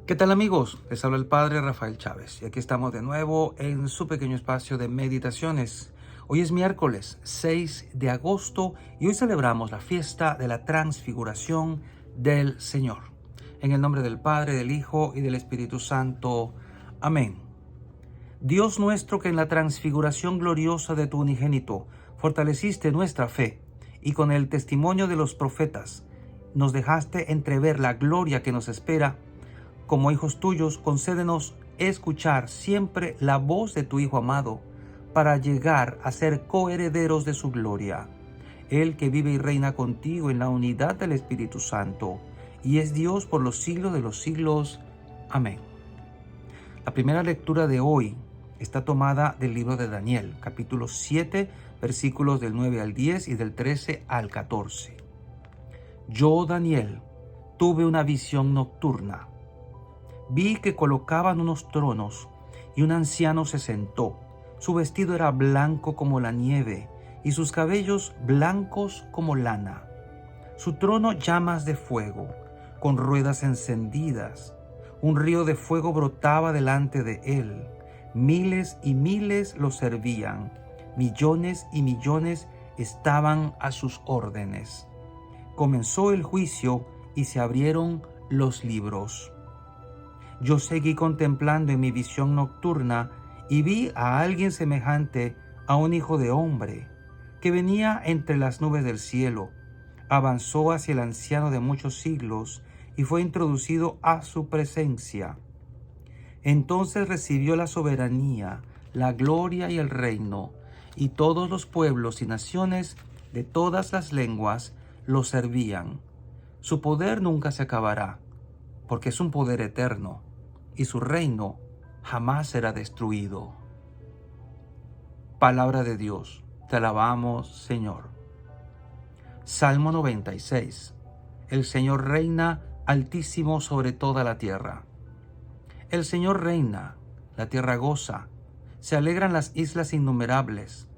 ¿Qué tal amigos? Les habla el Padre Rafael Chávez y aquí estamos de nuevo en su pequeño espacio de meditaciones. Hoy es miércoles 6 de agosto y hoy celebramos la fiesta de la transfiguración del Señor. En el nombre del Padre, del Hijo y del Espíritu Santo. Amén. Dios nuestro, que en la transfiguración gloriosa de tu unigénito fortaleciste nuestra fe y con el testimonio de los profetas nos dejaste entrever la gloria que nos espera, como hijos tuyos, concédenos escuchar siempre la voz de tu Hijo amado, para llegar a ser coherederos de su gloria. Él que vive y reina contigo en la unidad del Espíritu Santo, y es Dios por los siglos de los siglos. Amén. La primera lectura de hoy está tomada del libro de Daniel, capítulo 7, versículos del 9 al 10 y del 13 al 14. Yo, Daniel, tuve una visión nocturna. Vi que colocaban unos tronos y un anciano se sentó. Su vestido era blanco como la nieve y sus cabellos blancos como lana. Su trono llamas de fuego, con ruedas encendidas. Un río de fuego brotaba delante de él. Miles y miles lo servían. Millones y millones estaban a sus órdenes. Comenzó el juicio y se abrieron los libros. Yo seguí contemplando en mi visión nocturna y vi a alguien semejante a un hijo de hombre, que venía entre las nubes del cielo. Avanzó hacia el anciano de muchos siglos y fue introducido a su presencia. Entonces recibió la soberanía, la gloria y el reino, y todos los pueblos y naciones de todas las lenguas lo servían. Su poder nunca se acabará, porque es un poder eterno, y su reino jamás será destruido. Palabra de Dios, te alabamos, Señor. Salmo 96. El Señor reina altísimo sobre toda la tierra. El Señor reina, la tierra goza, se alegran las islas innumerables.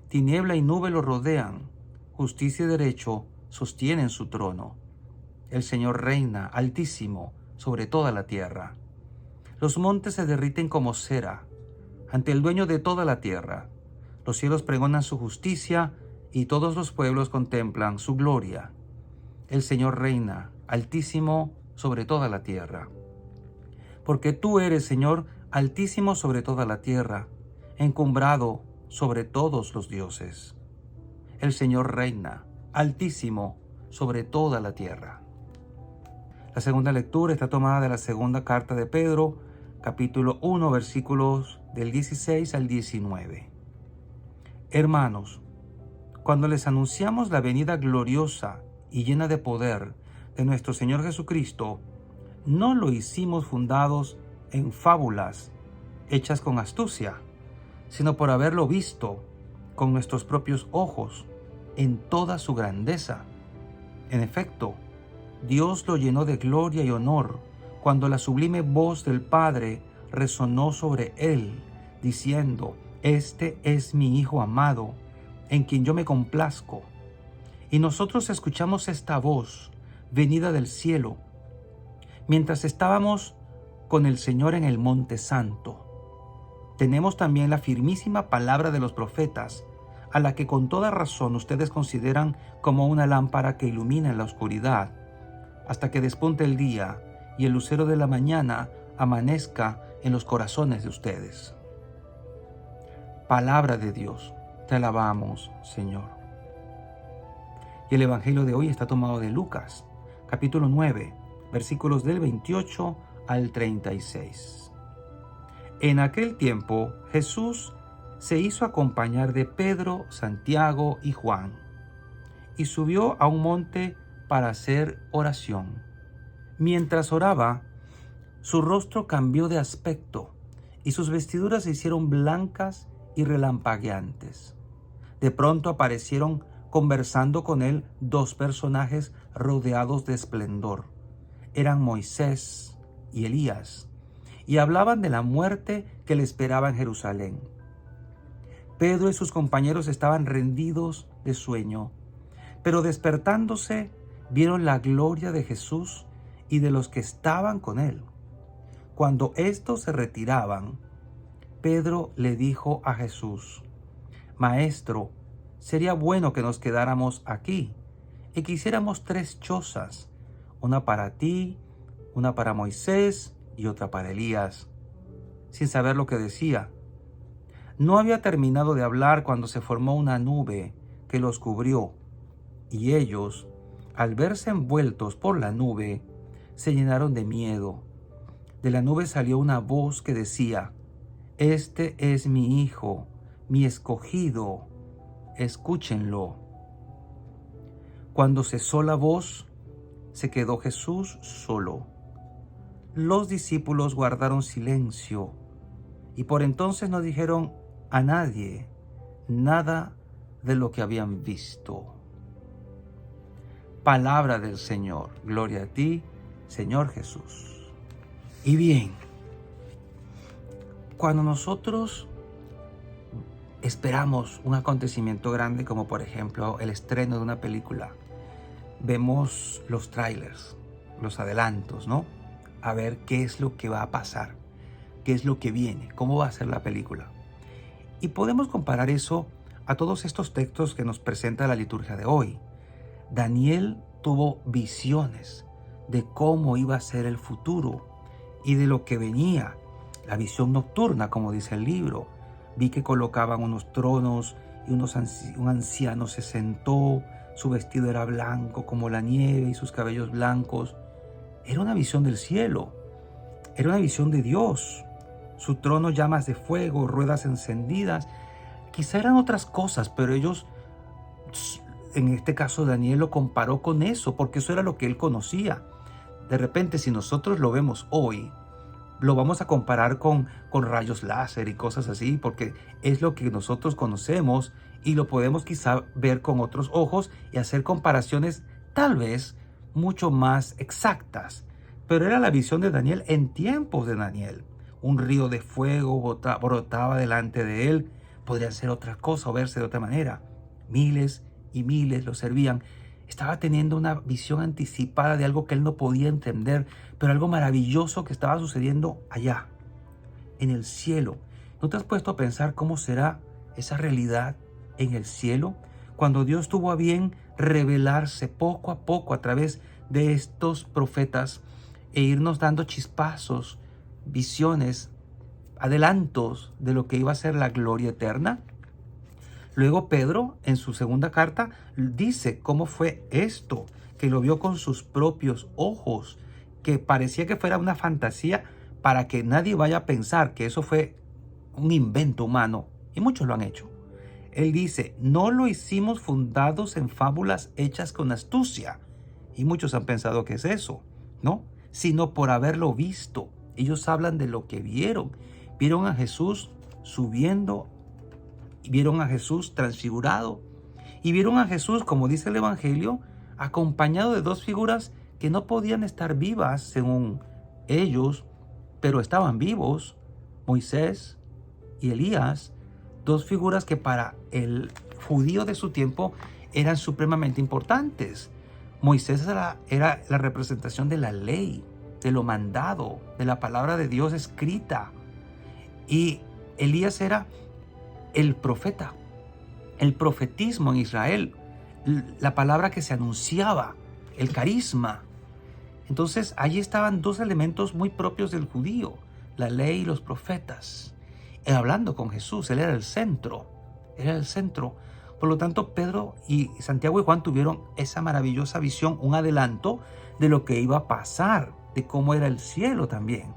Tiniebla y nube lo rodean, justicia y derecho sostienen su trono. El Señor reina altísimo sobre toda la tierra. Los montes se derriten como cera ante el dueño de toda la tierra. Los cielos pregonan su justicia y todos los pueblos contemplan su gloria. El Señor reina altísimo sobre toda la tierra. Porque tú eres, Señor, altísimo sobre toda la tierra, encumbrado sobre todos los dioses. El Señor reina altísimo sobre toda la tierra. La segunda lectura está tomada de la segunda carta de Pedro, capítulo 1, versículos del 16 al 19. Hermanos, cuando les anunciamos la venida gloriosa y llena de poder de nuestro Señor Jesucristo, no lo hicimos fundados en fábulas hechas con astucia, sino por haberlo visto con nuestros propios ojos en toda su grandeza. En efecto, Dios lo llenó de gloria y honor cuando la sublime voz del Padre resonó sobre él, diciendo: Este es mi Hijo amado, en quien yo me complazco. Y nosotros escuchamos esta voz venida del cielo, mientras estábamos con el Señor en el Monte Santo. Tenemos también la firmísima palabra de los profetas, a la que con toda razón ustedes consideran como una lámpara que ilumina en la oscuridad, hasta que despunte el día y el lucero de la mañana amanezca en los corazones de ustedes. Palabra de Dios, te alabamos, Señor. Y el Evangelio de hoy está tomado de Lucas, capítulo 9, versículos del 28 al 36. En aquel tiempo Jesús se hizo acompañar de Pedro, Santiago y Juan, y subió a un monte para hacer oración. Mientras oraba, su rostro cambió de aspecto y sus vestiduras se hicieron blancas y relampagueantes. De pronto aparecieron conversando con él dos personajes rodeados de esplendor. Eran Moisés y Elías, y hablaban de la muerte que le esperaba en Jerusalén. Pedro y sus compañeros estaban rendidos de sueño, pero despertándose vieron la gloria de Jesús y de los que estaban con él. Cuando estos se retiraban, Pedro le dijo a Jesús: Maestro, sería bueno que nos quedáramos aquí y que hiciéramos 3 chozas, una para ti, una para Moisés y otra para Elías. Sin saber lo que decía. No había terminado de hablar cuando se formó una nube que los cubrió, y ellos, al verse envueltos por la nube, se llenaron de miedo. De la nube salió una voz que decía: Este es mi Hijo, mi escogido, escúchenlo. Cuando cesó la voz, se quedó Jesús solo. Los discípulos guardaron silencio y por entonces no dijeron a nadie nada de lo que habían visto. Palabra del Señor. Gloria a ti, Señor Jesús. Y bien, cuando nosotros esperamos un acontecimiento grande, como por ejemplo el estreno de una película, vemos los trailers, los adelantos, ¿no? A ver qué es lo que va a pasar, qué es lo que viene, cómo va a ser la película. Y podemos comparar eso a todos estos textos que nos presenta la liturgia de hoy. Daniel tuvo visiones de cómo iba a ser el futuro y de lo que venía. La visión nocturna, como dice el libro. Vi que colocaban unos tronos y un anciano se sentó. Su vestido era blanco como la nieve y sus cabellos blancos. Era una visión del cielo. Era una visión de Dios. Su trono, llamas de fuego, ruedas encendidas. Quizá eran otras cosas, pero ellos, en este caso Daniel, lo comparó con eso, porque eso era lo que él conocía. De repente, si nosotros lo vemos hoy, lo vamos a comparar con rayos láser y cosas así, porque es lo que nosotros conocemos y lo podemos quizá ver con otros ojos y hacer comparaciones tal vez mucho más exactas. Pero era la visión de Daniel en tiempos de Daniel. Un río de fuego brotaba delante de él. Podría ser otra cosa o verse de otra manera. Miles y miles lo servían. Estaba teniendo una visión anticipada de algo que él no podía entender, pero algo maravilloso que estaba sucediendo allá, en el cielo. ¿No te has puesto a pensar cómo será esa realidad en el cielo? Cuando Dios tuvo a bien revelarse poco a poco a través de estos profetas e irnos dando chispazos, visiones, adelantos de lo que iba a ser la gloria eterna. Luego Pedro, en su segunda carta, dice cómo fue esto, que lo vio con sus propios ojos, que parecía que fuera una fantasía para que nadie vaya a pensar que eso fue un invento humano, y muchos lo han hecho. Él dice: no lo hicimos fundados en fábulas hechas con astucia, y muchos han pensado que es eso, ¿no? Sino por haberlo visto. Ellos hablan de lo que vieron. Vieron a Jesús subiendo, vieron a Jesús transfigurado y vieron a Jesús, como dice el Evangelio, acompañado de 2 figuras que no podían estar vivas según ellos, pero estaban vivos: Moisés y Elías, 2 figuras que para el judío de su tiempo eran supremamente importantes. Moisés era la representación de la ley, de lo mandado, de la palabra de Dios escrita, y Elías era el profeta, el profetismo en Israel, la palabra que se anunciaba, el carisma. Entonces allí estaban 2 elementos muy propios del judío, la ley y los profetas. Hablando con Jesús, él era el centro, Por lo tanto, Pedro y Santiago y Juan tuvieron esa maravillosa visión, un adelanto de lo que iba a pasar, de cómo era el cielo también.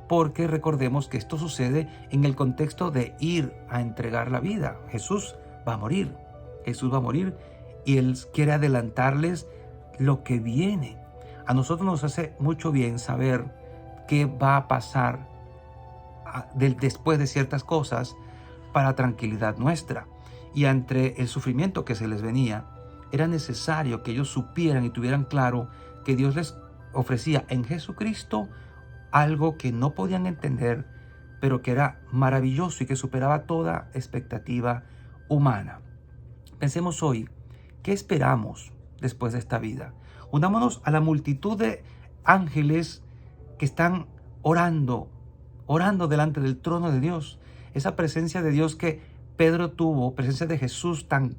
Porque recordemos que esto sucede en el contexto de ir a entregar la vida. Jesús va a morir y Él quiere adelantarles lo que viene. A nosotros nos hace mucho bien saber qué va a pasar después de ciertas cosas para tranquilidad nuestra. Y entre el sufrimiento que se les venía, era necesario que ellos supieran y tuvieran claro que Dios les ofrecía en Jesucristo algo que no podían entender, pero que era maravilloso y que superaba toda expectativa humana. Pensemos hoy, ¿qué esperamos después de esta vida? Unámonos a la multitud de ángeles que están orando, orando delante del trono de Dios. Esa presencia de Dios que Pedro tuvo, presencia de Jesús tan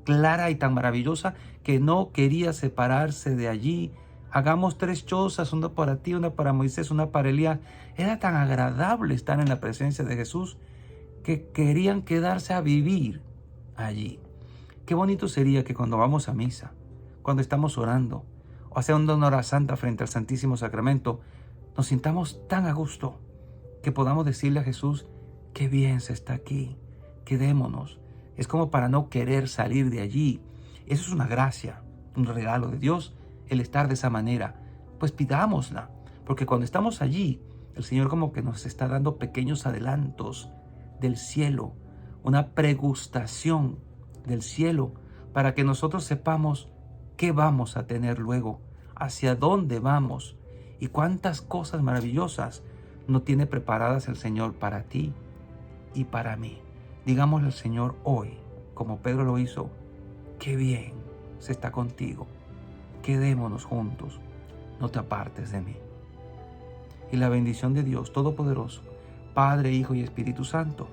clara y tan maravillosa que no quería separarse de allí. Hagamos 3 chozas, una para ti, una para Moisés, una para Elías. Era tan agradable estar en la presencia de Jesús que querían quedarse a vivir allí. Qué bonito sería que cuando vamos a misa, cuando estamos orando, o haciendo una hora santa frente al Santísimo Sacramento, nos sintamos tan a gusto que podamos decirle a Jesús, qué bien se está aquí, quedémonos. Es como para no querer salir de allí. Eso es una gracia, un regalo de Dios, el estar de esa manera. Pues pidámosla, porque cuando estamos allí, el Señor como que nos está dando pequeños adelantos del cielo, una pregustación del cielo, para que nosotros sepamos qué vamos a tener luego, hacia dónde vamos y cuántas cosas maravillosas no tiene preparadas el Señor para ti y para mí. Digámosle al Señor hoy, como Pedro lo hizo, qué bien se está contigo, quedémonos juntos, no te apartes de mí. Y la bendición de Dios Todopoderoso, Padre, Hijo y Espíritu Santo,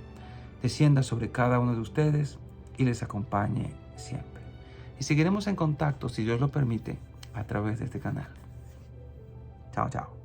descienda sobre cada uno de ustedes y les acompañe siempre. Y seguiremos en contacto, si Dios lo permite, a través de este canal. Chao, chao.